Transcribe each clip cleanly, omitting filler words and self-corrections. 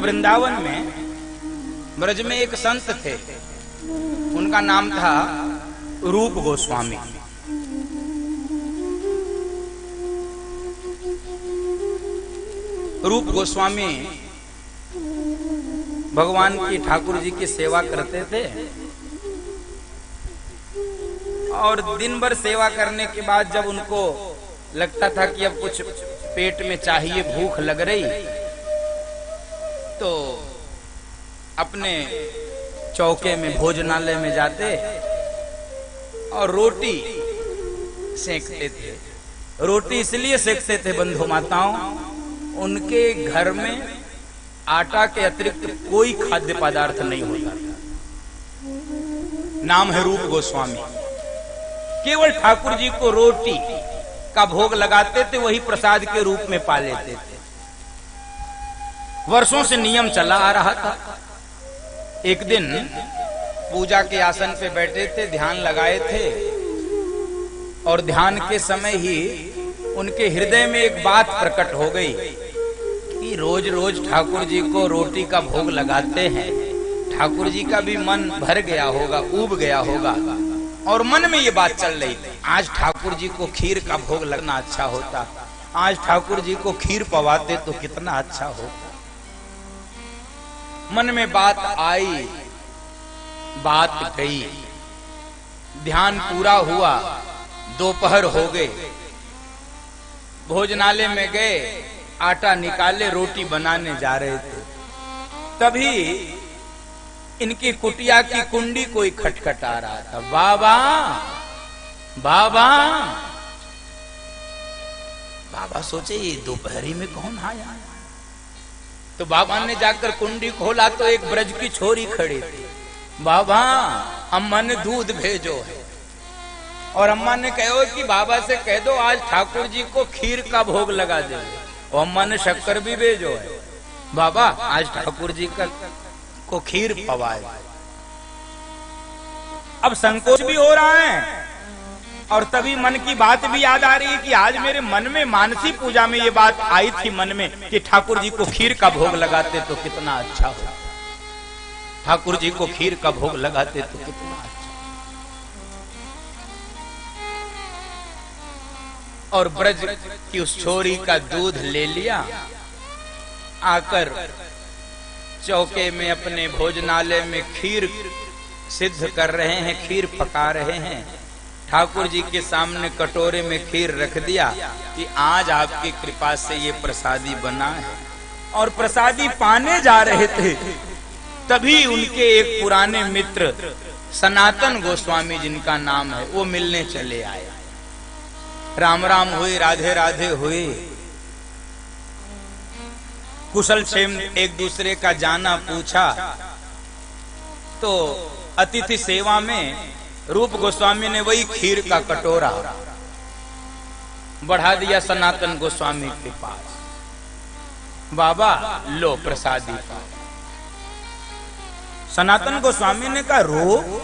वृंदावन में ब्रज में एक संत थे, उनका नाम था रूप गोस्वामी। रूप गोस्वामी भगवान की ठाकुर जी की सेवा करते थे और दिन भर सेवा करने के बाद जब उनको लगता था कि अब कुछ पेट में चाहिए, भूख लग रही, तो अपने चौके में भोजनालय में जाते और रोटी सेकते थे। रोटी इसलिए सेकते थे बंधु माताओं, उनके घर में आटा के अतिरिक्त कोई खाद्य पदार्थ नहीं होता था। नाम है रूप गोस्वामी। केवल ठाकुर जी को रोटी का भोग लगाते थे, वही प्रसाद के रूप में पा लेते थे। वर्षों से नियम चला आ रहा था। एक दिन पूजा के आसन पे बैठे थे, ध्यान लगाए थे और ध्यान के समय ही उनके हृदय में एक बात प्रकट हो गई कि रोज रोज ठाकुर जी को रोटी का भोग लगाते हैं, ठाकुर जी का भी मन भर गया होगा, ऊब गया होगा। और मन में ये बात चल रही थी, आज ठाकुर जी को खीर का भोग लगना अच्छा होता, आज ठाकुर जी को खीर पवाते तो कितना अच्छा होता। मन में बात आई, बात गई, ध्यान पूरा हुआ, दोपहर हो गए, भोजनालय में गए, आटा निकाले, रोटी बनाने जा रहे थे। तभी इनकी कुटिया की कुंडी कोई खटखटा रहा था। बाबा बाबा बाबा सोचे ये दोपहरी में कौन आया। तो बाबा ने जाकर कुंडी खोला तो एक ब्रज की छोरी खड़ी थी। बाबा अम्मा ने दूध भेजो है। और अम्मा ने कहो कि बाबा से कह दो आज ठाकुर जी को खीर का भोग लगा दे। और अम्मा ने शक्कर भी भेजो है, बाबा आज ठाकुर जी को खीर पवाए। अब संकोच भी हो रहा है और तभी मन की बात भी याद आ रही है कि आज मेरे मन में मानसी पूजा में ये बात आई थी मन में कि ठाकुर जी को खीर का भोग लगाते तो कितना अच्छा हो, ठाकुर जी को खीर का भोग लगाते तो कितना अच्छा। और ब्रज की उस छोरी का दूध ले लिया, आकर चौके में अपने भोजनालय में खीर सिद्ध कर रहे हैं, खीर पका रहे हैं। ठाकुर जी के सामने कटोरे में खीर रख दिया कि आज आपकी कृपा से ये प्रसादी बना है। और प्रसादी पाने जा रहे थे तभी उनके एक पुराने मित्र सनातन गोस्वामी जिनका नाम है, वो मिलने चले आए। राम राम हुए, राधे राधे हुए, कुशल क्षेम एक दूसरे का जाना पूछा। तो अतिथि सेवा में रूप गोस्वामी ने वही खीर का कटोरा बढ़ा दिया सनातन गोस्वामी के पास। बाबा लो प्रसादी का। सनातन गोस्वामी ने कहा रो,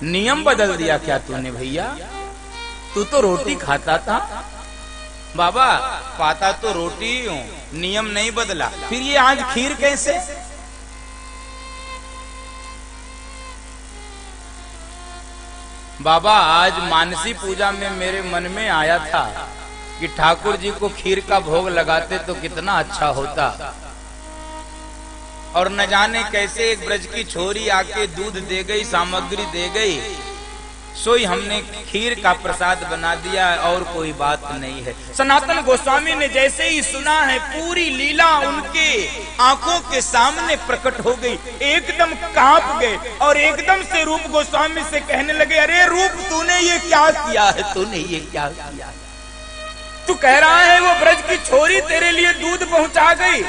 नियम बदल दिया क्या तूने भैया? तू तो रोटी खाता था। बाबा पाता तो रोटी हूं, नियम नहीं बदला, फिर ये आज खीर कैसे? बाबा आज मानसी पूजा में मेरे मन में आया था कि ठाकुर जी को खीर का भोग लगाते तो कितना अच्छा होता। और न जाने कैसे एक ब्रज की छोरी आके दूध दे गई, सामग्री दे गई, सोई हमने खीर का प्रसाद बना दिया और कोई बात नहीं है। सनातन गोस्वामी ने जैसे ही सुना है, पूरी लीला उनके आंखों के सामने प्रकट हो गई, एकदम कांप गए और एकदम से रूप गोस्वामी से कहने लगे, अरे रूप तूने ये क्या किया है? तूने ये क्या किया है? तू कह रहा है वो ब्रज की छोरी तेरे लिए दूध पहुंचा गई।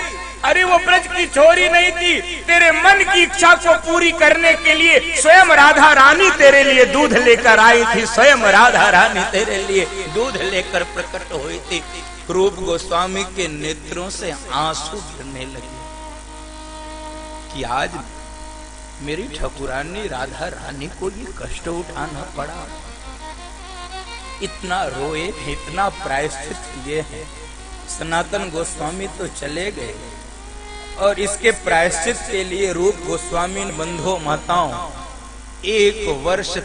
अरे वो ब्रज की छोरी नहीं थी, तेरे मन की इच्छा को पूरी करने के लिए स्वयं राधा रानी तेरे लिए दूध लेकर आई थी, स्वयं राधा रानी तेरे लिए दूध लेकर प्रकट हुई थी। रूप गोस्वामी के नेत्रों से आंसू गिरने लगे कि आज मेरी ठकुरानी राधा रानी को ये कष्ट उठाना पड़ा। इतना रोए, इतना प्रायश्चित किए हैं। सनातन गोस्वामी तो चले गए और इसके प्रायश्चित के लिए रूप गोस्वामी बंधो माताओं 1 वर्ष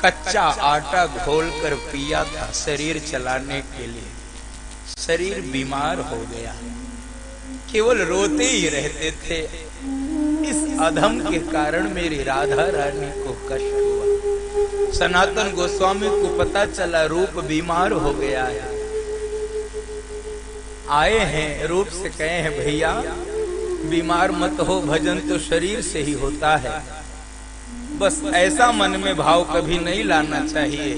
कच्चा आटा घोलकर पिया था शरीर चलाने के लिए। शरीर बीमार हो गया, केवल रोते ही रहते थे। इस अधम के कारण मेरी राधा रानी को कष्ट हुआ। सनातन गोस्वामी को पता चला रूप बीमार हो गया है। आए हैं रूप से कहे हैं भैया बीमार मत हो, भजन तो शरीर से ही होता है। बस ऐसा मन में भाव कभी नहीं लाना चाहिए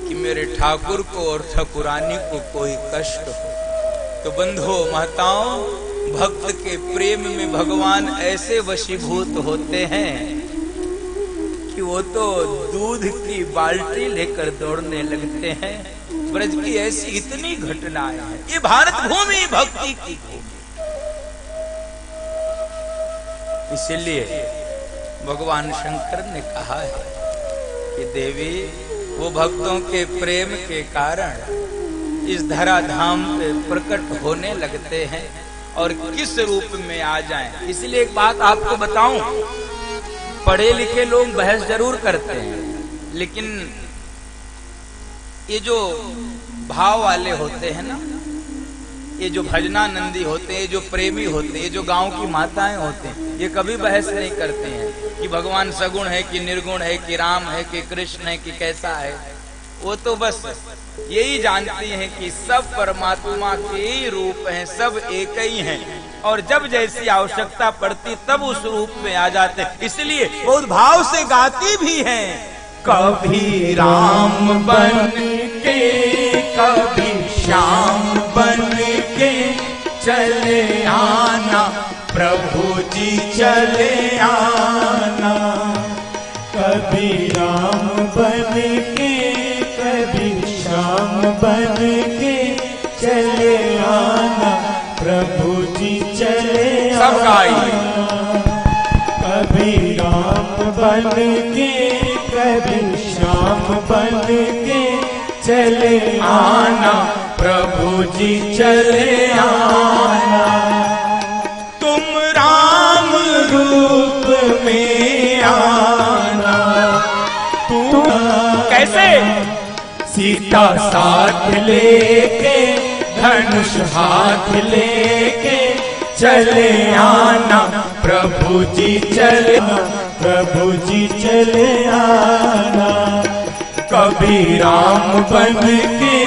कि मेरे ठाकुर को और ठाकुरानी को कोई कष्ट हो। तो बंधो माताओं, भक्त के प्रेम में भगवान ऐसे वशीभूत होते हैं कि वो तो दूध की बाल्टी लेकर दौड़ने लगते हैं। ब्रज की ऐसी इतनी घटनाएं हैं। ये भारत भूमि भक्ति की भूमि। इसलिए भगवान शंकर ने कहा है कि देवी वो भक्तों के प्रेम के कारण इस धराधाम पे प्रकट होने लगते हैं और किस रूप में आ जाएं। इसलिए एक बात आपको बताऊं, पढ़े लिखे लोग बहस जरूर करते हैं, लेकिन ये जो भाव वाले होते हैं ना, ये जो भजनानंदी होते हैं, जो प्रेमी होते हैं, ये जो गांव की माताएं होते हैं, ये कभी बहस नहीं करते हैं कि भगवान सगुण है कि निर्गुण है कि राम है कि कृष्ण है कि कैसा है। वो तो बस यही जानती हैं कि सब परमात्मा के ही रूप हैं, सब एक ही हैं और जब जैसी आवश्यकता पड़ती तब उस रूप में आ जाते हैं। इसलिए बहुत भाव से गाती भी हैं, कभी राम बन के कभी श्याम बन के चले आना प्रभु जी चले आना। कभी राम बन के कभी श्याम बन के चले आना प्रभु जी चले आना। कभी राम बन के कभी श्याम बन के चले आना प्रभु जी चले आना। तुम राम रूप में आना। तुम कैसे? सीता साथ लेके धनुष हाथ लेके चले आना प्रभु जी चले प्रभु जी चले आना। कभी राम बन के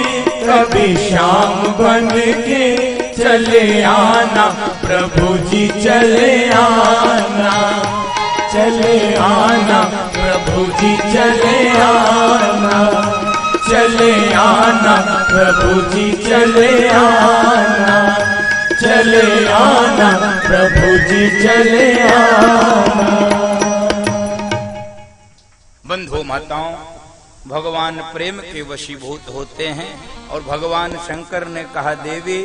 कभी श्याम बन के चले आना प्रभु जी चले आना। चले आना प्रभु जी चले आना। चले आना प्रभु जी चले आना। चले आना प्रभु जी चले आना। बंधु माताओं, भगवान प्रेम के वशीभूत होते हैं और भगवान शंकर ने कहा देवी